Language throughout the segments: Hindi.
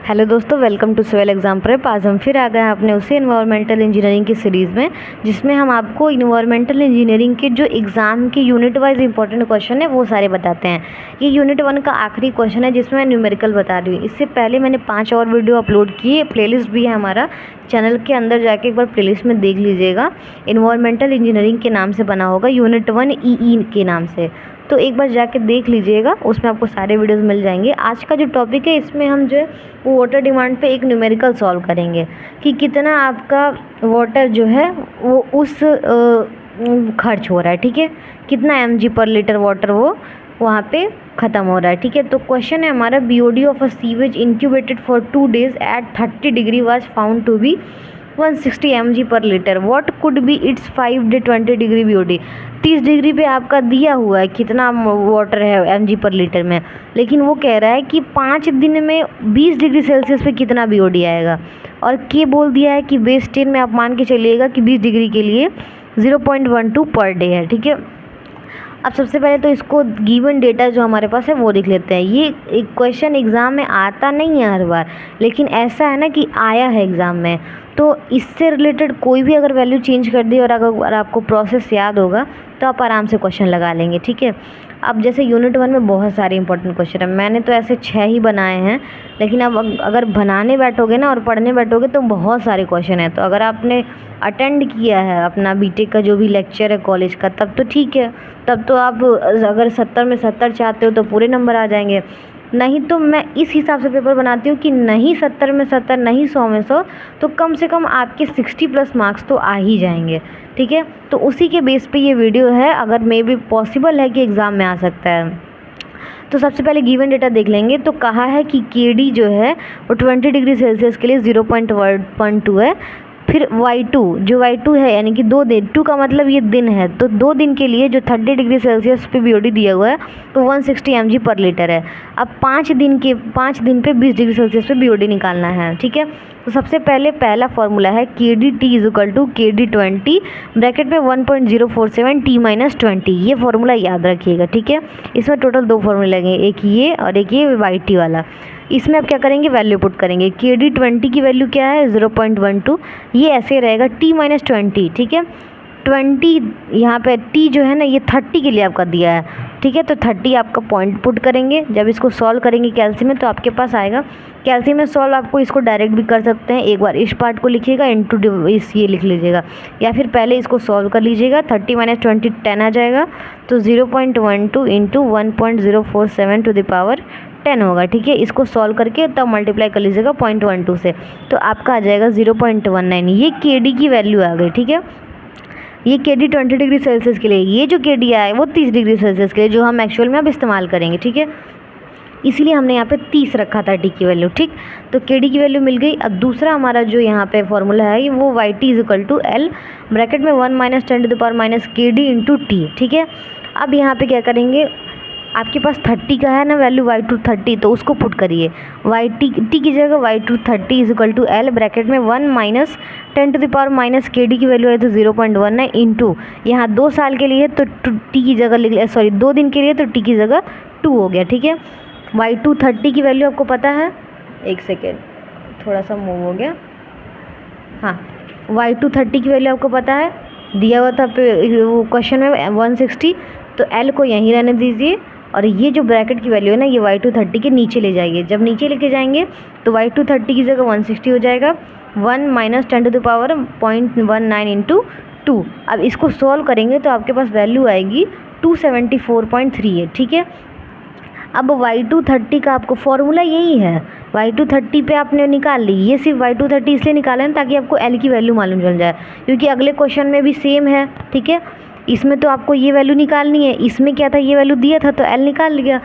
हेलो दोस्तों, welcome to civil exam prep. आज हम फिर आ गए हैं अपने उसी इन्वायरमेंटल इंजीनियरिंग की सीरीज़ में, जिसमें हम आपको इन्वायरमेंटल इंजीनियरिंग के जो एग्ज़ाम के यूनिट वाइज इंपॉर्टेंट क्वेश्चन है वो सारे बताते हैं। ये यूनिट 1 का आखिरी क्वेश्चन है जिसमें मैं न्यूमेरिकल बता रही हूँ। इससे पहले मैंने 5 और वीडियो अपलोड किए, प्लेलिस्ट भी है हमारा चैनल के अंदर, जाके एक बार प्लेलिस्ट में देख लीजिएगा। इन्वायरमेंटल इंजीनियरिंग के नाम से बना होगा, यूनिट 1 ई के नाम से, तो एक बार जाके देख लीजिएगा, उसमें आपको सारे वीडियोस मिल जाएंगे। आज का जो टॉपिक है इसमें हम जो है वो वाटर डिमांड पे एक न्यूमेरिकल सॉल्व करेंगे कि कितना आपका वाटर जो है वो उस खर्च हो रहा है, ठीक है, कितना mg पर लीटर वाटर वो वहाँ पे ख़त्म हो रहा है, ठीक है। तो क्वेश्चन है हमारा, BOD of a sewage incubated for 2 days at 30 degree was found to be 160 mg पर litre, what could be its 5 day 20 degree BOD। 30 degree पे आपका दिया हुआ है कितना वाटर है mg पर लीटर में, लेकिन वो कह रहा है कि 5 दिन में 20 डिग्री सेल्सियस पे कितना BOD आएगा, और के बोल दिया है कि बेस 10 में आप मान के चलिएगा कि 20 डिग्री के लिए 0.12 पर डे है, ठीक है। अब सबसे पहले तो इसको गिवन डेटा जो हमारे पास है वो देख लेते हैं। ये एक क्वेश्चन एग्ज़ाम में आता नहीं है हर बार, लेकिन ऐसा है ना कि आया है एग्ज़ाम में, तो इससे रिलेटेड कोई भी अगर वैल्यू चेंज कर दी और अगर आपको प्रोसेस याद होगा तो आप आराम से क्वेश्चन लगा लेंगे, ठीक है। अब जैसे यूनिट 1 में बहुत सारे इंपॉर्टेंट क्वेश्चन है, मैंने तो ऐसे 6 ही बनाए हैं, लेकिन अब अगर बनाने बैठोगे ना और पढ़ने बैठोगे तो बहुत सारे क्वेश्चन है। तो अगर आपने अटेंड किया है अपना बीटेक का जो भी लेक्चर है कॉलेज का, तब तो ठीक है, तब तो आप अगर 70 में 70 चाहते हो तो पूरे नंबर आ जाएंगे। नहीं तो मैं इस हिसाब से पेपर बनाती हूँ कि नहीं 70 में 70, नहीं 100 में 100, तो कम से कम आपके 60 प्लस मार्क्स तो आ ही जाएंगे, ठीक है। तो उसी के बेस पे ये वीडियो है, अगर मे भी पॉसिबल है कि एग्ज़ाम में आ सकता है। तो सबसे पहले गिवन डेटा देख लेंगे। तो कहा है कि KD जो है वो 20 डिग्री सेल्सियस के लिए 0.12 है। फिर Y2 जो Y2 है यानी कि 2 दिन, 2 का मतलब ये दिन है, तो 2 दिन के लिए जो 30 डिग्री सेल्सियस पे BOD दिया हुआ है तो 160 mg पर लीटर है। अब 5 दिन पे 20 डिग्री सेल्सियस पे BOD निकालना है, ठीक है। तो सबसे पहले पहला फॉर्मूला है KDT = KD20 ब्रैकेट में 1.047 T-20, ये फॉर्मूला याद रखिएगा, ठीक है। इसमें टोटल 2 फॉर्मूले लगेंगे, एक ये और एक ये YT वाला। इसमें आप क्या करेंगे, वैल्यू पुट करेंगे। KD20 की वैल्यू क्या है 0.12, ये ऐसे रहेगा T-20, ठीक है। 20 यहाँ पे T जो है ना ये 30 के लिए आपका दिया है, ठीक है। तो 30 आपका पॉइंट पुट करेंगे। जब इसको सॉल्व करेंगे कैल्सी में तो आपके पास आएगा, कैल्सी में सॉल्व आपको इसको डायरेक्ट भी कर सकते हैं, एक बार इस पार्ट को लिखिएगा इंटू इस ये लिख लीजिएगा, या फिर पहले इसको सॉल्व कर लीजिएगा। 30 - 20 10 आ जाएगा, तो 0.12 इंटू 1.047 टू द पावर 10 होगा, ठीक है। इसको सॉल्व करके तब मल्टीप्लाई कर लीजिएगा 0.12 से, तो आपका आ जाएगा 0.19। ये KD की वैल्यू आ गई, ठीक है। ये KD 20 डिग्री सेल्सियस के लिए, ये जो KD आया है वो 30 डिग्री सेल्सियस के लिए, जो हम एक्चुअल में अब इस्तेमाल करेंगे, ठीक है। इसीलिए हमने यहाँ पे 30 रखा था T की वैल्यू, ठीक। तो KD की वैल्यू मिल गई। अब दूसरा हमारा जो यहाँ पे फॉर्मूला है वो YT = L ब्रैकेट में 1 - 10⁻⁻ KD × T, ठीक है। अब यहाँ पे क्या करेंगे, आपके पास 30 का है ना वैल्यू Y2 30, तो उसको पुट करिए। T की जगह Y2 30 = L ब्रैकेट में 1 - 10⁻⁻ KD की वैल्यू है तो 0.19 इंटू यहाँ 2 साल के लिए तो T की जगह लिख, सॉरी 2 दिन के लिए तो T की जगह 2 हो गया, ठीक है। Y2 30 की वैल्यू आपको पता है, एक सेकेंड थोड़ा सा मूव हो गया, हाँ, Y2 30 की वैल्यू आपको पता है, दिया हुआ था वो क्वेश्चन में 160, तो L को यहीं रहने दीजिए, और ये जो ब्रैकेट की वैल्यू है ना ये Y2 30 के नीचे ले जाइए। जब नीचे लेके जाएंगे तो Y2 30 की जगह 160 हो जाएगा, 1 - 10⁻⁻0.19 इंटू 2। अब इसको सॉल्व करेंगे तो आपके पास वैल्यू आएगी 274.38, ठीक है। अब Y2 30 का आपको फॉर्मूला यही है, Y2 30 पे आपने निकाल ली। ये सिर्फ Y2 30 इसलिए निकाला है ताकि आपको L की वैल्यू मालूम चल जाए, क्योंकि अगले क्वेश्चन में भी सेम है, ठीक है। इसमें तो आपको ये वैल्यू निकालनी है, इसमें क्या था ये वैल्यू दिया था तो L निकाल लिया।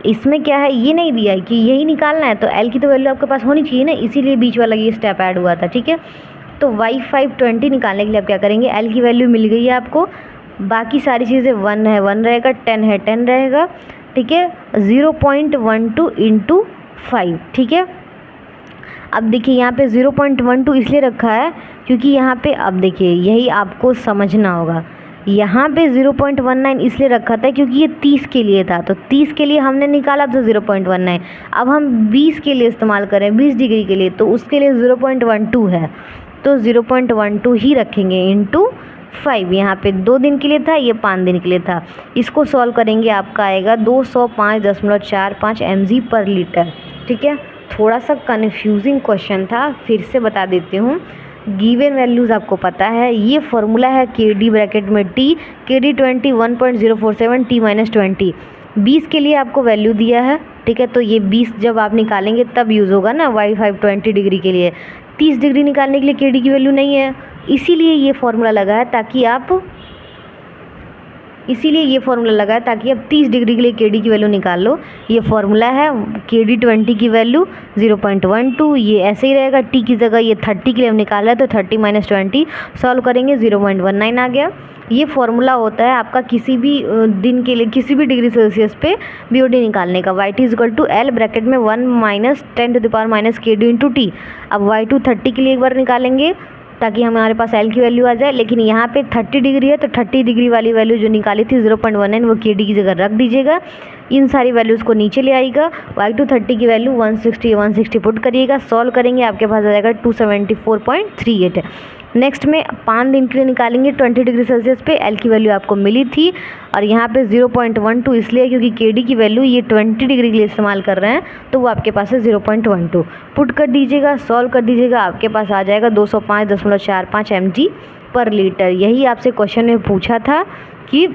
इसमें क्या है ये नहीं दिया है कि यही निकालना है, तो L की तो वैल्यू आपके पास होनी चाहिए ना, इसीलिए बीच वाला ये स्टेप ऐड हुआ था, ठीक है। तो Y520 निकालने के लिए आप क्या करेंगे, L की वैल्यू मिल गई है आपको, बाकी सारी चीज़ें 1 है 1 रहेगा, 10 है 10 रहेगा, ठीक है। 0.12 इंटू 5, ठीक है। अब देखिए यहाँ पे 0.12 इसलिए रखा है क्योंकि यहाँ पे अब देखिए यही आपको समझना होगा, यहाँ पे 0.19 इसलिए रखा था क्योंकि ये 30 के लिए था, तो 30 के लिए हमने निकाला था 0.19। अब हम 20 के लिए इस्तेमाल करें, 20 डिग्री के लिए, तो उसके लिए 0.12 है, तो 0.12 ही रखेंगे इंटू 5। यहाँ पे 2 दिन के लिए था, ये 5 दिन के लिए था। इसको सॉल्व करेंगे, आपका आएगा 205.45 mg पर लीटर। ठीक है, थोड़ा सा कन्फ्यूजिंग क्वेश्चन था, फिर से बता देती हूँ। गिवन वैल्यूज़ आपको पता है, ये फॉर्मूला है के डी ब्रैकेट में टी, के डी 21.047 टी माइनस 20। 20 के लिए आपको वैल्यू दिया है, ठीक है, तो ये 20 जब आप निकालेंगे तब यूज़ होगा ना y5 20 डिग्री के लिए। 30 डिग्री निकालने के लिए के डी की वैल्यू नहीं है, इसीलिए ये फॉर्मूला लगा है ताकि आप 30 डिग्री के लिए के डी की वैल्यू निकाल लो। ये फॉर्मूला है, के डी 20 की वैल्यू 0.12, ये ऐसे ही रहेगा। टी की जगह ये 30 के लिए हम निकाल रहे हैं, तो 30 माइनस 20 सॉल्व करेंगे, 0.19 आ गया। ये फॉर्मूला होता है आपका किसी भी दिन के लिए, किसी भी डिग्री सेल्सियस पे बीओडी निकालने का। Y t is equal to L bracket में 1 माइनस 10⁻⁻ के डी इंटू टी। अब y2 30 के लिए एक बार निकालेंगे ताकि हमारे पास एल की वैल्यू आ जाए, लेकिन यहाँ पे 30 डिग्री है, तो 30 डिग्री वाली वैल्यू जो निकाली थी 0.19 वो के डी की जगह रख दीजिएगा। इन सारी वैल्यूज़ को नीचे ले आएगा। y2 30 की वैल्यू 160 पुट करिएगा, सॉल्व करेंगे, आपके पास आ जाएगा 274.38। नेक्स्ट में 5 दिन के लिए निकालेंगे 20 डिग्री सेल्सियस पे, एल की वैल्यू आपको मिली थी, और यहाँ पे 0.12 इसलिए क्योंकि के डी की वैल्यू ये 20 डिग्री के लिए इस्तेमाल कर रहे हैं, तो वो आपके पास है 0.12। पुट कर दीजिएगा, सॉल्व कर दीजिएगा, आपके पास आ जाएगा 205.45 mg पर लीटर। यही आपसे क्वेश्चन में पूछा था कि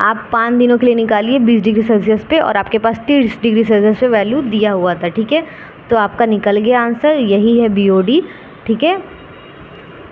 आप 5 दिनों के लिए निकालिए 20 डिग्री सेल्सियस पे, और आपके पास 30 डिग्री सेल्सियस पे वैल्यू दिया हुआ था। ठीक है, तो आपका निकल गया आंसर, यही है बीओडी। ठीक है,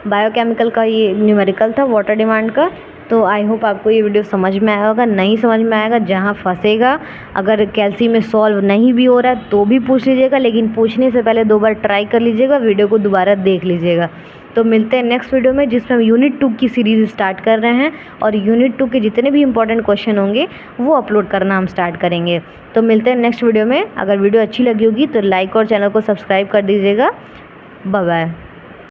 बायोकेमिकल का ये न्यूमेरिकल था, वाटर डिमांड का। तो आई होप आपको ये वीडियो समझ में आया होगा। नहीं समझ में आएगा, जहाँ फंसेगा, अगर कैल्सी में सॉल्व नहीं भी हो रहा है तो भी पूछ लीजिएगा, लेकिन पूछने से पहले 2 बार ट्राई कर लीजिएगा, वीडियो को दोबारा देख लीजिएगा। तो मिलते हैं नेक्स्ट वीडियो में, जिसमें हम यूनिट 2 की सीरीज़ स्टार्ट कर रहे हैं, और यूनिट 2 के जितने भी इंपॉर्टेंट क्वेश्चन होंगे वो अपलोड करना हम स्टार्ट करेंगे। तो मिलते हैं नेक्स्ट वीडियो में। अगर वीडियो अच्छी लगी होगी तो लाइक और चैनल को सब्सक्राइब कर दीजिएगा। Bye bye.